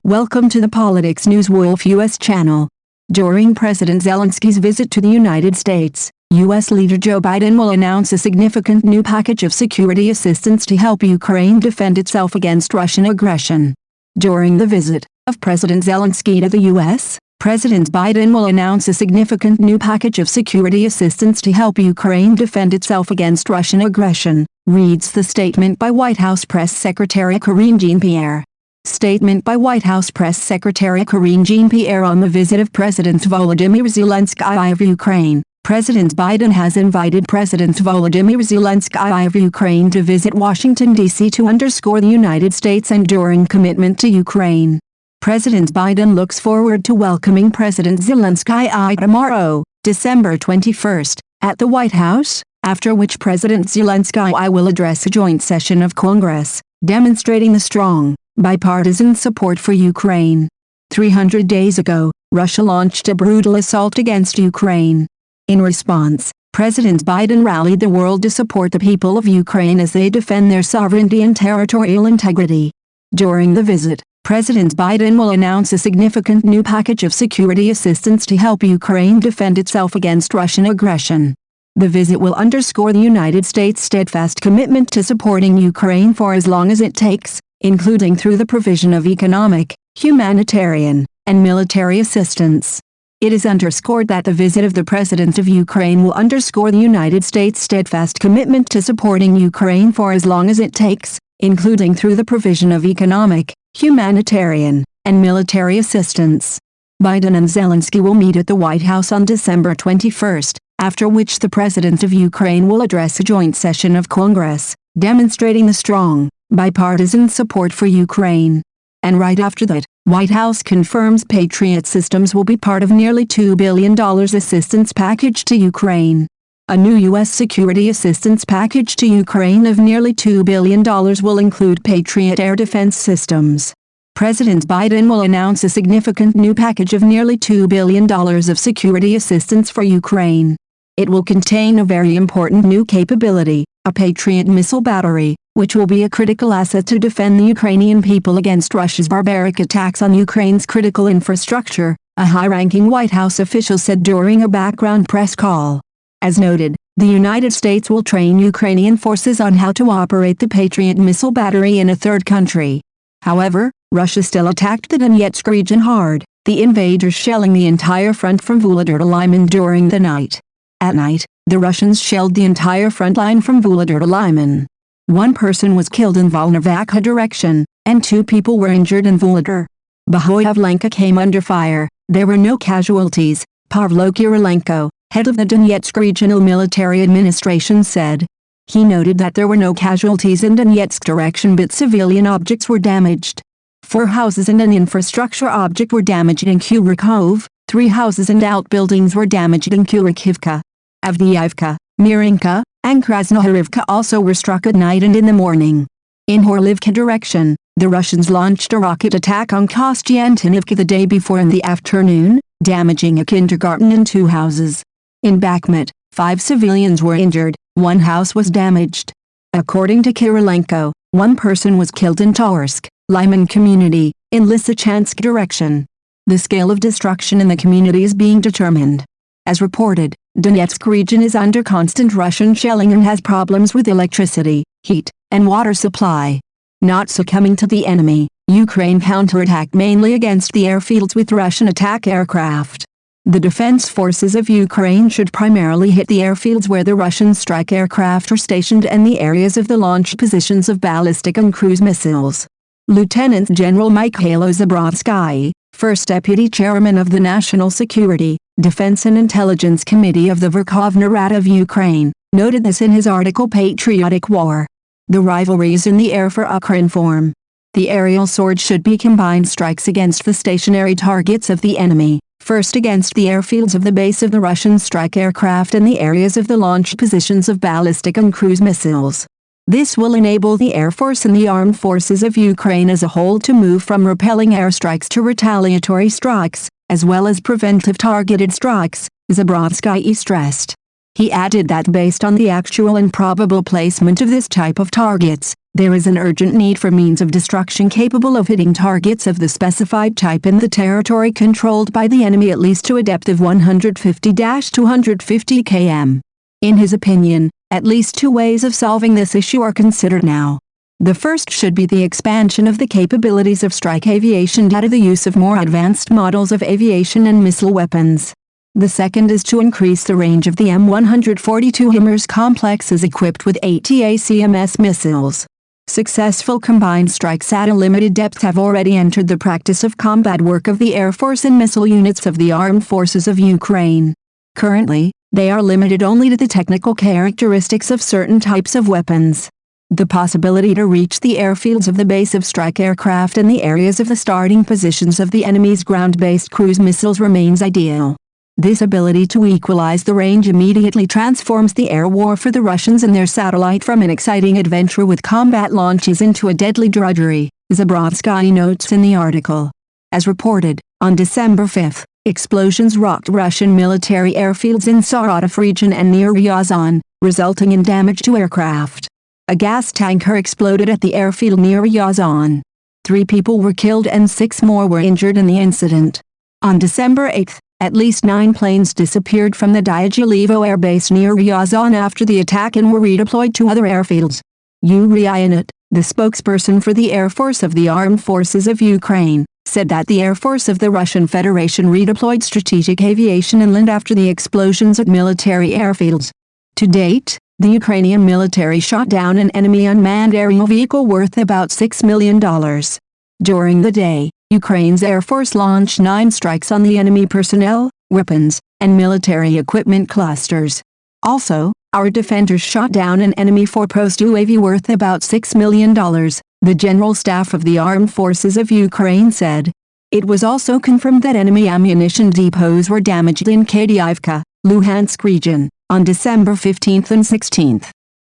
Welcome to the Politics News Wolf U.S. channel. During President Zelensky's visit to the United States, U.S. leader Joe Biden will announce a significant new package of security assistance to help Ukraine defend itself against Russian aggression. During the visit of President Zelensky to the U.S., President Biden will announce a significant new package of security assistance to help Ukraine defend itself against Russian aggression, reads the statement by White House Press Secretary Karine Jean-Pierre. Statement by White House Press Secretary Karine Jean-Pierre on the visit of President Volodymyr Zelensky of Ukraine. President Biden has invited President Volodymyr Zelensky of Ukraine to visit Washington, D.C. to underscore the United States' enduring commitment to Ukraine. President Biden looks forward to welcoming President Zelensky tomorrow, December 21, at the White House, after which President Zelensky will address a joint session of Congress, demonstrating the strong, bipartisan support for Ukraine. 300 days ago, Russia launched a brutal assault against Ukraine. In response, President Biden rallied the world to support the people of Ukraine as they defend their sovereignty and territorial integrity. During the visit, President Biden will announce a significant new package of security assistance to help Ukraine defend itself against Russian aggression. The visit will underscore the United States' steadfast commitment to supporting Ukraine for as long as it takes, including through the provision of economic, humanitarian, and military assistance. It is underscored that the visit of the President of Ukraine will underscore the United States' steadfast commitment to supporting Ukraine for as long as it takes, including through the provision of economic, humanitarian, and military assistance. Biden and Zelensky will meet at the White House on December 21, after which the President of Ukraine will address a joint session of Congress, demonstrating the strong, bipartisan support for Ukraine. And right after that, White House confirms Patriot systems will be part of nearly $2 billion assistance package to Ukraine. A new U.S. security assistance package to Ukraine of nearly $2 billion will include Patriot air defense systems. President Biden will announce a significant new package of nearly $2 billion of security assistance for Ukraine. It will contain a very important new capability, a Patriot missile battery, which will be a critical asset to defend the Ukrainian people against Russia's barbaric attacks on Ukraine's critical infrastructure, a high-ranking White House official said during a background press call. As noted, the United States will train Ukrainian forces on how to operate the Patriot missile battery in a third country. However, Russia still attacked the Donetsk region hard, the invaders shelling the entire front from Volodymyr to Lyman during the night. At night, the Russians shelled the entire front line from Volodymyr to Lyman. One person was killed in Volnovakha direction, and 2 people were injured in Volodymyr. Bohoyavlenka came under fire. There were no casualties, Pavlo Kirilenko, head of the Donetsk Regional Military Administration said. He noted that there were no casualties in Donetsk direction but civilian objects were damaged. 4 houses and an infrastructure object were damaged in Kurakov, 3 houses and outbuildings were damaged in Kurakivka. Avdiivka, Mirinka, and Krasnohorivka also were struck at night and in the morning. In Horlivka direction, the Russians launched a rocket attack on Kostiantinivka the day before in the afternoon, damaging a kindergarten and 2 houses. In Bakhmut, 5 civilians were injured, 1 house was damaged. According to Kirilenko, 1 person was killed in Towarsk, Lyman community, in Lysychansk direction. The scale of destruction in the community is being determined. As reported, Donetsk region is under constant Russian shelling and has problems with electricity, heat, and water supply. Not succumbing to the enemy, Ukraine counterattacked mainly against the airfields with Russian attack aircraft. The defense forces of Ukraine should primarily hit the airfields where the Russian strike aircraft are stationed and the areas of the launch positions of ballistic and cruise missiles. Lieutenant General Mikhailo Zabrodsky, first deputy chairman of the National Security, Defense and Intelligence Committee of the Verkhovna Rada of Ukraine, noted this in his article Patriotic War. The rivalry is in the air for Ukrinform. The aerial sword should be combined strikes against the stationary targets of the enemy, first against the airfields of the base of the Russian strike aircraft and the areas of the launch positions of ballistic and cruise missiles. This will enable the Air Force and the armed forces of Ukraine as a whole to move from repelling airstrikes to retaliatory strikes, as well as preventive targeted strikes, Zabrodsky stressed. He added that based on the actual and probable placement of this type of targets, there is an urgent need for means of destruction capable of hitting targets of the specified type in the territory controlled by the enemy at least to a depth of 150-250 km. In his opinion, at least two ways of solving this issue are considered now. The first should be the expansion of the capabilities of strike aviation due to the use of more advanced models of aviation and missile weapons. The second is to increase the range of the M142 HIMARS complexes equipped with ATACMS missiles. Successful combined strikes at a limited depth have already entered the practice of combat work of the Air Force and missile units of the Armed Forces of Ukraine. Currently, they are limited only to the technical characteristics of certain types of weapons. The possibility to reach the airfields of the base of strike aircraft and the areas of the starting positions of the enemy's ground-based cruise missiles remains ideal. This ability to equalize the range immediately transforms the air war for the Russians and their satellite from an exciting adventure with combat launches into a deadly drudgery, Zabrovsky notes in the article. As reported, on December 5, explosions rocked Russian military airfields in Saratov region and near Ryazan, resulting in damage to aircraft. A gas tanker exploded at the airfield near Ryazan. 3 people were killed and 6 more were injured in the incident. On December 8, at least 9 planes disappeared from the Dyagilevo Air Base near Ryazan after the attack and were redeployed to other airfields. Yuri Ianit, the spokesperson for the Air Force of the Armed Forces of Ukraine, said that the Air Force of the Russian Federation redeployed strategic aviation inland after the explosions at military airfields. To date, the Ukrainian military shot down an enemy unmanned aerial vehicle worth about $6 million. During the day, Ukraine's Air Force launched 9 strikes on the enemy personnel, weapons, and military equipment clusters. Also, our defenders shot down an enemy four-post UAV worth about $6 million, the General Staff of the Armed Forces of Ukraine said. It was also confirmed that enemy ammunition depots were damaged in Kadiivka, Luhansk region, on December 15 and 16.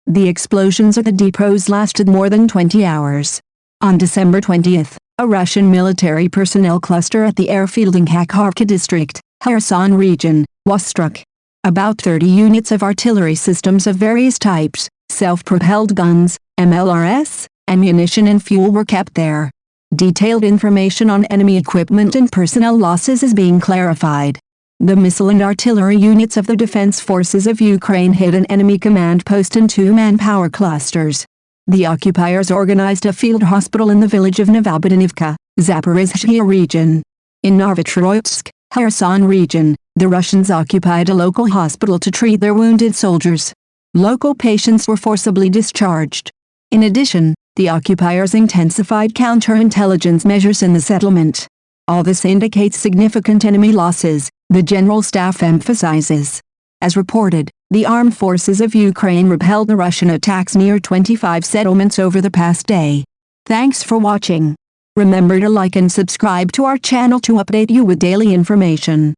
The explosions at the depots lasted more than 20 hours. On December 20, a Russian military personnel cluster at the airfield in Kakhovka district, Kherson region, was struck. About 30 units of artillery systems of various types, self-propelled guns, MLRS, ammunition and fuel were kept there. Detailed information on enemy equipment and personnel losses is being clarified. The missile and artillery units of the Defense Forces of Ukraine hit an enemy command post and 2 manpower clusters. The occupiers organized a field hospital in the village of Novobudinivka, Zaporizhzhia region. In Novotroitsk, Kherson region, the Russians occupied a local hospital to treat their wounded soldiers. Local patients were forcibly discharged. In addition, the occupiers intensified counterintelligence measures in the settlement. All this indicates significant enemy losses, the General Staff emphasizes. As reported, the Armed Forces of Ukraine repelled the Russian attacks near 25 settlements over the past day. Thanks for watching. Remember to like and subscribe to our channel to update you with daily information.